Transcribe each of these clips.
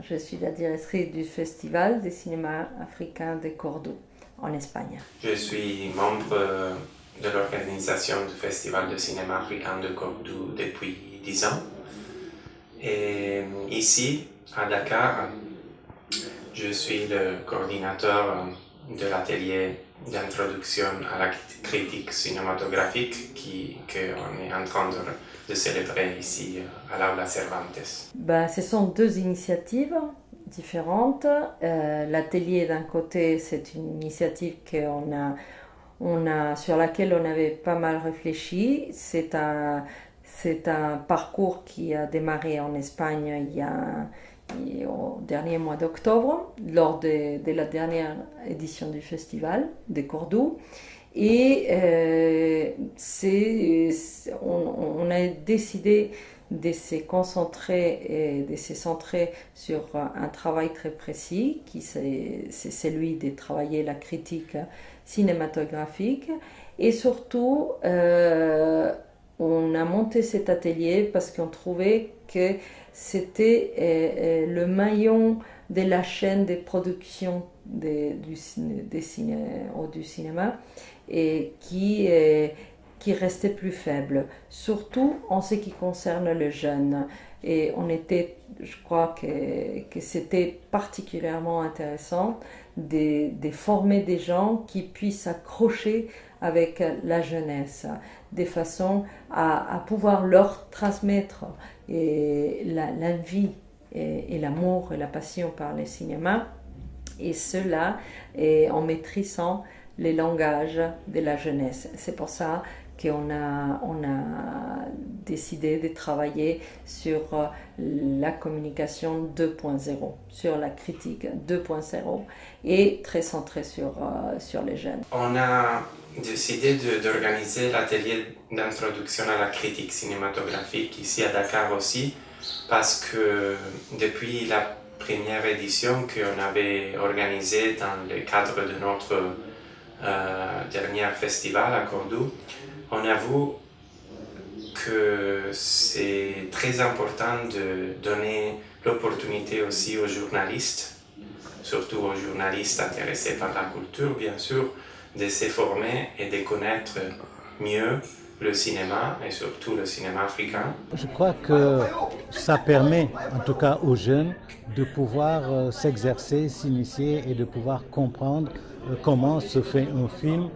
Je suis la directrice du Festival des cinémas africains de Cordoue, en Espagne. Je suis membre de l'organisation du Festival de cinéma africain de Cordoue depuis 10 ans. Et ici, à Dakar, je suis le coordinateur de l'atelier d'introduction à la critique cinématographique qu'on est en train de célébrer ici à l'Aula Cervantes. Ce sont deux initiatives différentes. L'atelier d'un côté, c'est une initiative sur laquelle on avait pas mal réfléchi. C'est un parcours qui a démarré en Espagne au dernier mois d'octobre, lors de la dernière édition du festival de Cordoue. Et on a décidé de se concentrer et de se centrer sur un travail très précis, qui c'est celui de travailler la critique cinématographique. Et surtout, on a monté cet atelier parce qu'on trouvait que c'était le maillon de la chaîne de production du cinéma et qui restait plus faible, surtout en ce qui concerne le jeune. Et je crois que c'était particulièrement intéressant de former des gens qui puissent s'accrocher avec la jeunesse, de façon à pouvoir leur transmettre l'envie et l'amour et la passion par le cinéma, et cela en maîtrisant les langages de la jeunesse. C'est pour ça qu'on a décidé de travailler sur la communication 2.0, sur la critique 2.0, et très centré sur les jeunes. On a décidé d'organiser l'atelier d'introduction à la critique cinématographique ici à Dakar aussi, parce que depuis la première édition qu'on avait organisée dans le cadre de notre dernier festival à Cordoue, on avoue que c'est très important de donner l'opportunité aussi aux journalistes, surtout aux journalistes intéressés par la culture, bien sûr, de se former et de connaître mieux le cinéma, et surtout le cinéma africain. Je crois que ça permet, en tout cas aux jeunes, de pouvoir s'exercer, s'initier et de pouvoir comprendre comment se fait un film,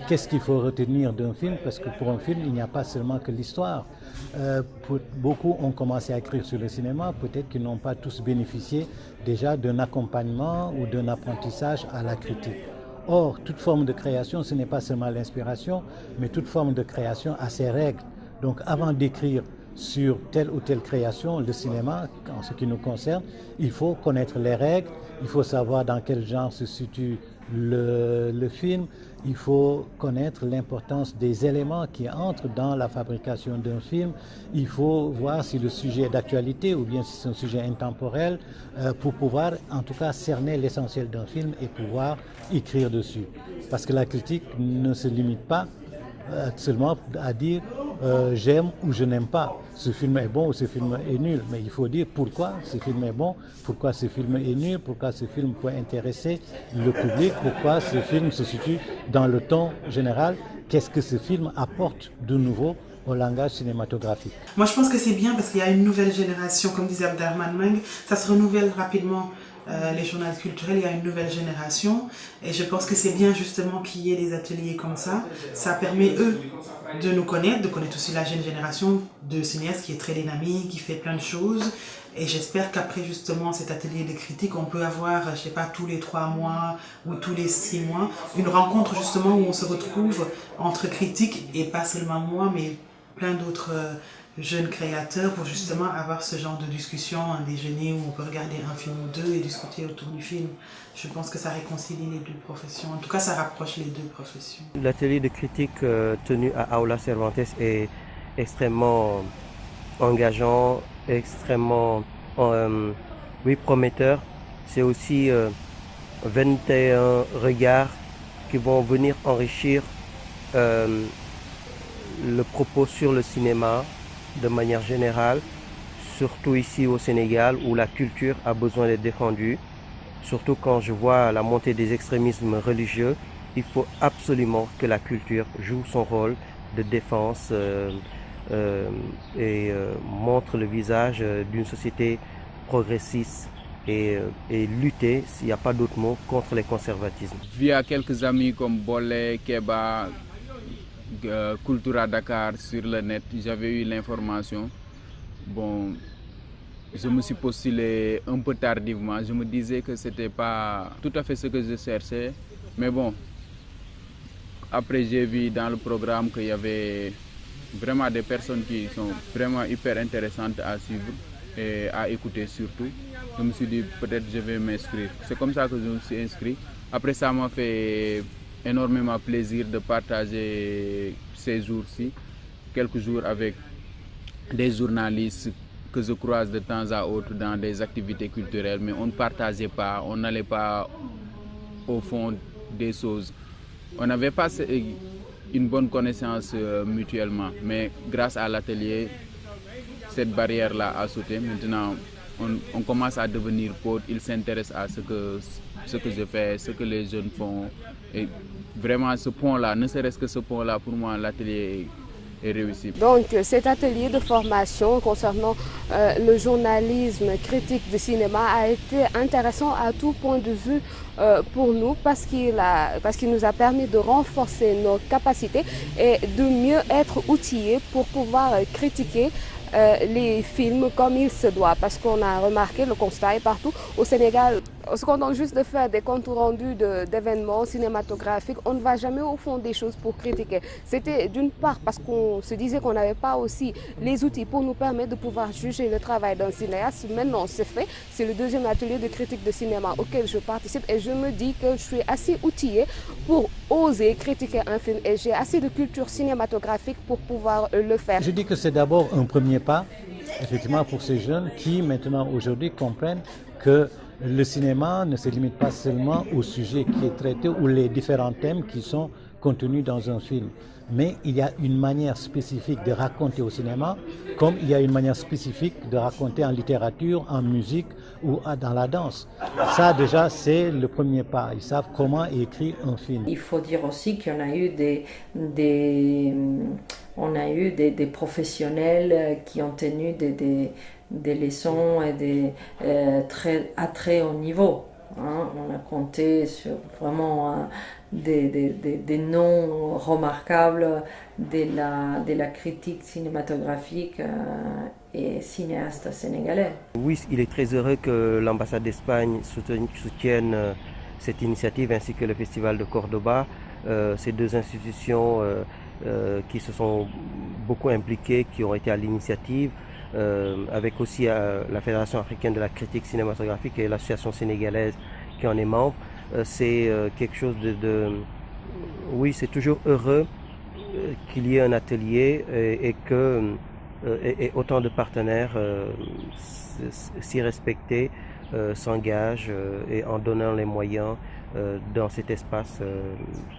qu'est-ce qu'il faut retenir d'un film, parce que pour un film, il n'y a pas seulement que l'histoire. Beaucoup ont commencé à écrire sur le cinéma, peut-être qu'ils n'ont pas tous bénéficié déjà d'un accompagnement ou d'un apprentissage à la critique. Or, toute forme de création, ce n'est pas seulement l'inspiration, mais toute forme de création a ses règles. Donc, avant d'écrire sur telle ou telle création, le cinéma, en ce qui nous concerne, il faut connaître les règles, il faut savoir dans quel genre se situe le film, il faut connaître l'importance des éléments qui entrent dans la fabrication d'un film, il faut voir si le sujet est d'actualité ou bien si c'est un sujet intemporel, pour pouvoir en tout cas cerner l'essentiel d'un film et pouvoir écrire dessus. Parce que la critique ne se limite pas seulement à dire j'aime ou je n'aime pas, ce film est bon ou ce film est nul, mais il faut dire pourquoi ce film est bon, pourquoi ce film est nul, pourquoi ce film peut intéresser le public, pourquoi ce film se situe dans le ton général, qu'est-ce que ce film apporte de nouveau au langage cinématographique. Moi je pense que c'est bien parce qu'il y a une nouvelle génération, comme disait Abderrahmane Meng, ça se renouvelle rapidement. Les journalistes culturels, il y a une nouvelle génération et je pense que c'est bien justement qu'il y ait des ateliers comme ça. Ça permet eux de nous connaître, de connaître aussi la jeune génération de cinéastes qui est très dynamique, qui fait plein de choses. Et j'espère qu'après justement cet atelier de critique, on peut avoir, je sais pas, tous les 3 mois ou tous les 6 mois, une rencontre justement où on se retrouve entre critiques et pas seulement moi, mais plein d'autres jeunes créateurs pour justement avoir ce genre de discussion, un déjeuner où on peut regarder un film ou deux et discuter autour du film. Je pense que ça réconcilie les deux professions. En tout cas, ça rapproche les deux professions. L'atelier de critique tenu à Aula Cervantes est extrêmement engageant, extrêmement prometteur. C'est aussi 21 regards qui vont venir enrichir le propos sur le cinéma de manière générale, surtout ici au Sénégal où la culture a besoin d'être défendue. Surtout quand je vois la montée des extrémismes religieux, il faut absolument que la culture joue son rôle de défense et montre le visage d'une société progressiste et lutter, s'il n'y a pas d'autre mot, contre les conservatismes. Via quelques amis comme Bolé, Keba, Cultura Dakar sur le net, j'avais eu l'information. Bon, je me suis postulé un peu tardivement. Je me disais que ce n'était pas tout à fait ce que je cherchais. Mais bon, après j'ai vu dans le programme qu'il y avait vraiment des personnes qui sont vraiment hyper intéressantes à suivre et à écouter surtout. Je me suis dit peut-être je vais m'inscrire. C'est comme ça que je me suis inscrit. Après ça m'a fait énormément plaisir de partager ces jours-ci, quelques jours avec des journalistes que je croise de temps à autre dans des activités culturelles, mais on ne partageait pas, on n'allait pas au fond des choses. On n'avait pas une bonne connaissance mutuellement, mais grâce à l'atelier, cette barrière-là a sauté. Maintenant, on commence à devenir potes, ils s'intéressent à ce que je fais, ce que les jeunes font. Et vraiment, ce pont-là, ne serait-ce que ce pont-là, pour moi, l'atelier est réussi. Donc cet atelier de formation concernant le journalisme critique de cinéma a été intéressant à tout point de vue pour nous parce qu'il nous a permis de renforcer nos capacités et de mieux être outillés pour pouvoir critiquer les films comme il se doit, parce qu'on a remarqué, le constat est partout au Sénégal. On se contente juste de faire des comptes rendus d'événements cinématographiques. On ne va jamais au fond des choses pour critiquer. C'était d'une part parce qu'on se disait qu'on n'avait pas aussi les outils pour nous permettre de pouvoir juger le travail d'un cinéaste. Maintenant, c'est fait. C'est le deuxième atelier de critique de cinéma auquel je participe et je me dis que je suis assez outillée pour oser critiquer un film et j'ai assez de culture cinématographique pour pouvoir le faire. Je dis que c'est d'abord un premier pas, effectivement, pour ces jeunes qui maintenant aujourd'hui comprennent que le cinéma ne se limite pas seulement au sujet qui est traité ou les différents thèmes qui sont contenus dans un film. Mais il y a une manière spécifique de raconter au cinéma, comme il y a une manière spécifique de raconter en littérature, en musique ou dans la danse. Ça déjà, c'est le premier pas. Ils savent comment écrire un film. Il faut dire aussi qu'on a eu des professionnels qui ont tenu des leçons et à très haut niveau. Hein. On a compté sur vraiment des noms remarquables de la critique cinématographique et cinéaste sénégalais. Oui, il est très heureux que l'ambassade d'Espagne soutienne cette initiative ainsi que le Festival de Cordoba. Ces deux institutions qui se sont beaucoup impliquées, qui ont été à l'initiative, avec aussi la Fédération africaine de la critique cinématographique et l'association sénégalaise qui en est membre. C'est quelque chose oui, c'est toujours heureux qu'il y ait un atelier et que autant de partenaires s'y respecter s'engagent et en donnant les moyens dans cet espace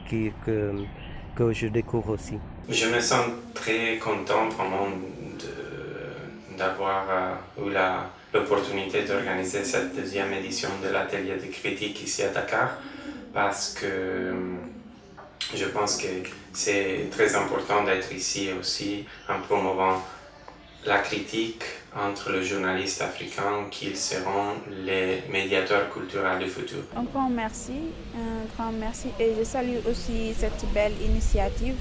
que je découvre aussi. Je me sens très content vraiment d'avoir eu l'opportunité d'organiser cette deuxième édition de l'atelier de critique ici à Dakar parce que je pense que c'est très important d'être ici aussi en promouvant la critique entre les journalistes africains qui seront les médiateurs culturels du futur. Un grand merci et je salue aussi cette belle initiative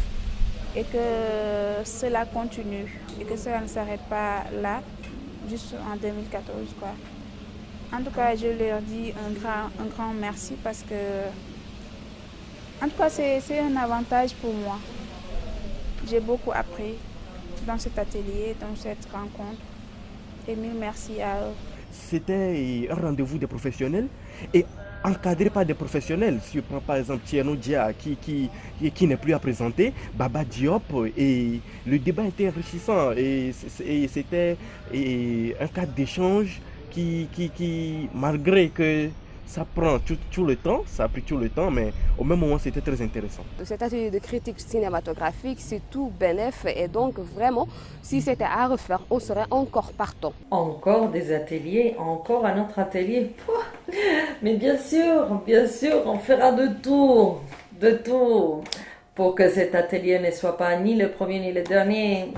et que cela continue et que cela ne s'arrête pas là, juste en 2014 quoi. En tout cas, je leur dis un grand merci parce que en tout cas c'est un avantage pour moi. J'ai beaucoup appris dans cet atelier, dans cette rencontre et mille merci à eux. C'était un rendez-vous de professionnels et encadré par des professionnels. Si je prends par exemple Thierno Dia qui n'est plus à présenter, Baba Diop, et le débat était enrichissant et c'était un cadre d'échange qui malgré que ça prend tout le temps, ça a pris tout le temps, mais au même moment, c'était très intéressant. Cet atelier de critique cinématographique, c'est tout bénef et donc vraiment, si c'était à refaire, on serait encore partant. Encore des ateliers, encore un autre atelier. Pouah. Mais bien sûr, on fera de tout, pour que cet atelier ne soit pas ni le premier ni le dernier.